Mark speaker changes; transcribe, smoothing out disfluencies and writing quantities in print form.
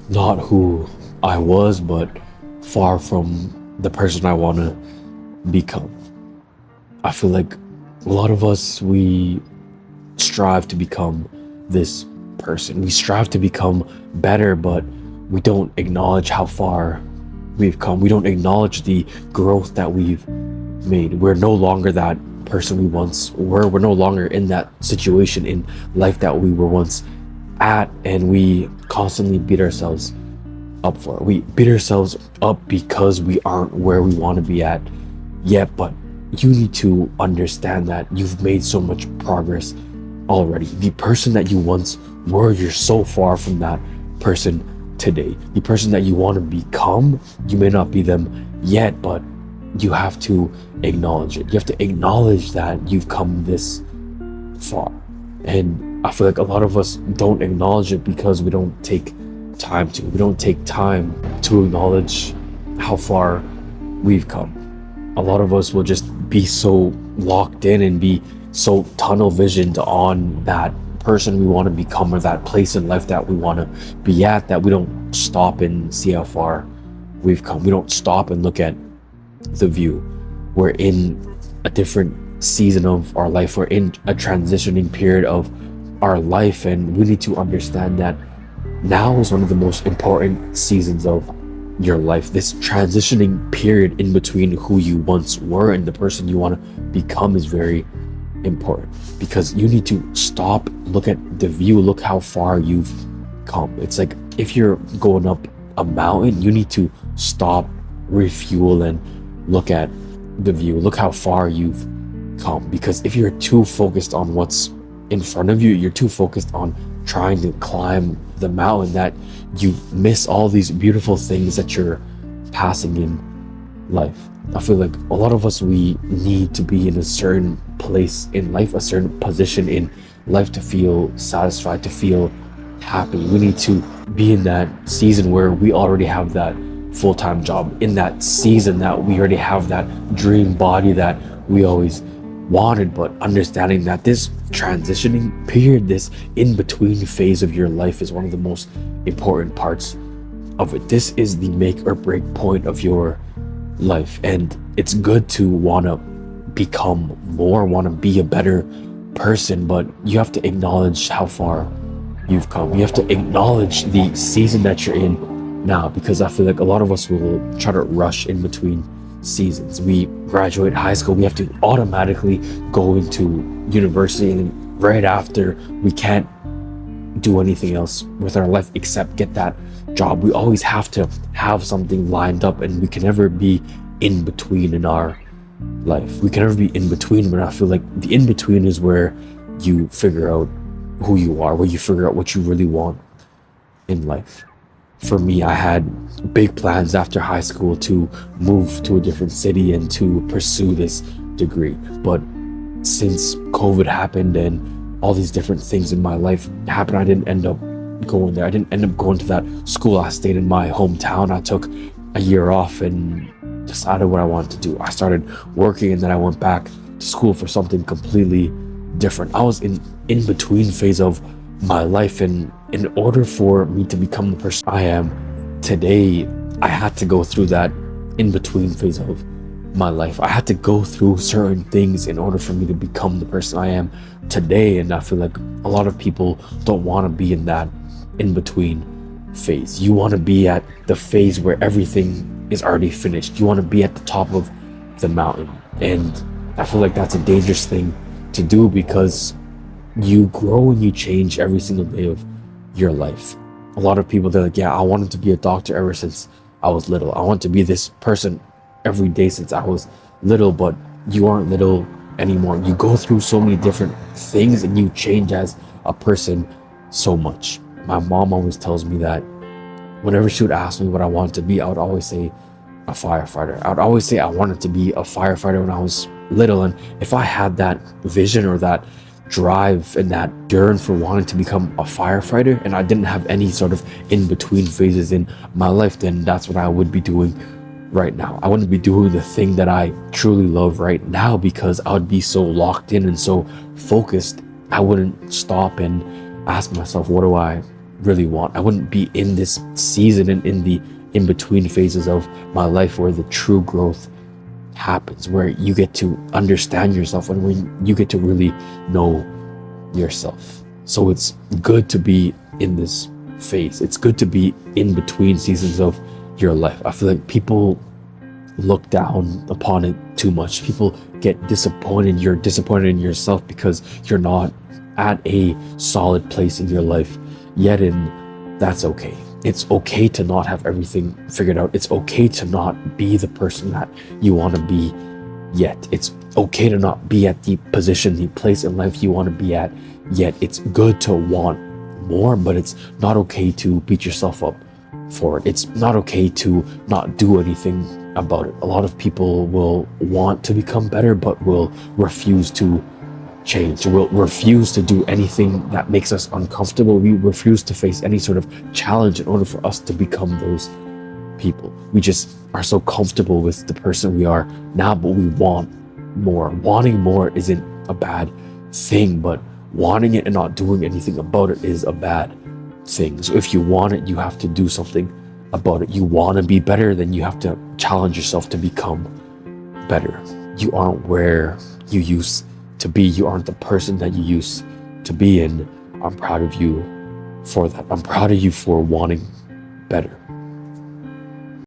Speaker 1: not who I was, but far from the person I want to become. I feel like a lot of us, we strive to become this person. We strive to become better, but we don't acknowledge how far we've come. We don't acknowledge the growth that we've made. We're no longer that person we once were. We're no longer in that situation in life that we were once at, and we constantly beat ourselves up for it. We beat ourselves up because we aren't where we want to be at yet, but you need to understand that you've made so much progress already. The person that you once were, you're so far from that person today. The person that you want to become, you may not be them yet, but you have to acknowledge it. You have to acknowledge that you've come this far. And I feel like a lot of us don't acknowledge it because we don't take time to. We don't take time to acknowledge how far we've come. A lot of us will just be so locked in and be so tunnel visioned on that person we want to become or that place in life that we want to be at, that we don't stop and see how far we've come. We don't stop and look at the view. We're in a different season of our life. We're in a transitioning period of our life, and we need to understand that now is one of the most important seasons of your life. This transitioning period in between who you once were and the person you want to become is very important, because you need to stop, look at the view, look how far you've come. It's like if you're going up a mountain, you need to stop, refuel, and look at the view, look how far you've come. Because if you're too focused on what's in front of you, you're too focused on trying to climb the mountain, that you miss all these beautiful things that you're passing in life. I feel like a lot of us, we need to be in a certain place in life, a certain position in life to feel satisfied, to feel happy. We need to be in that season where we already have that full-time job, in that season that we already have that dream body that we always wanted, but understanding that this transitioning period, this in-between phase of your life, is one of the most important parts of it. This is the make or break point of your life, and it's good to want to become more, want to be a better person, but you have to acknowledge how far you've come. You have to acknowledge the season that you're in now, because I feel like a lot of us will try to rush in between seasons. We graduate high school, we have to automatically go into university, and right after, we can't do anything else with our life except get that job. We always have to have something lined up, and we can never be in between in our life. We can never be in between, but I feel like the in between is where you figure out who you are, where you figure out what you really want in life. For me, I had big plans after high school to move to a different city and to pursue this degree. But since COVID happened and all these different things in my life happened, I didn't end up going there. I didn't end up going to that school. I stayed in my hometown. I took a year off and decided what I wanted to do. I started working, and then I went back to school for something completely different. I was in between phase of my life, and in order for me to become the person I am today, I had to go through that in between phase of my life. I had to go through certain things in order for me to become the person I am today. And I feel like a lot of people don't want to be in that in between phase. You want to be at the phase where everything is already finished. You want to be at the top of the mountain, and I feel like that's a dangerous thing to do, because you grow and you change every single day of your life. A lot of people, they're like, yeah, I wanted to be a doctor ever since I was little. I want to be this person every day since I was little. But you aren't little anymore. You go through so many different things, and you change as a person so much. My mom always tells me that whenever she would ask me what I wanted to be, I would always say a firefighter. I would always say I wanted to be a firefighter when I was little. And if I had that vision or that drive and that yearn for wanting to become a firefighter, and I didn't have any sort of in-between phases in my life, then that's what I would be doing right now. I wouldn't be doing the thing that I truly love right now, because I would be so locked in and so focused. I wouldn't stop and ask myself, what do I really want. I wouldn't be in this season and in the in between phases of my life where the true growth happens, where you get to understand yourself and when you get to really know yourself. So it's good to be in this phase. It's good to be in between seasons of your life. I feel like people look down upon it too much. People get disappointed. You're disappointed in yourself because you're not at a solid place in your life yet, and that's okay. It's okay to not have everything figured out. It's okay to not be the person that you want to be yet. It's okay to not be at the position, the place in life you want to be at yet. It's good to want more, but it's not okay to beat yourself up for it. It's not okay to not do anything about it. A lot of people will want to become better, but will refuse to change. We'll refuse to do anything that makes us uncomfortable. We refuse to face any sort of challenge in order for us to become those people. We just are so comfortable with the person we are now, but we want more. Wanting more isn't a bad thing, but wanting it and not doing anything about it is a bad thing. So if you want it, you have to do something about it. You want to be better, then you have to challenge yourself to become better. You aren't where you used to be. You aren't the person that you used to be, and I'm proud of you for that. I'm proud of you for wanting better.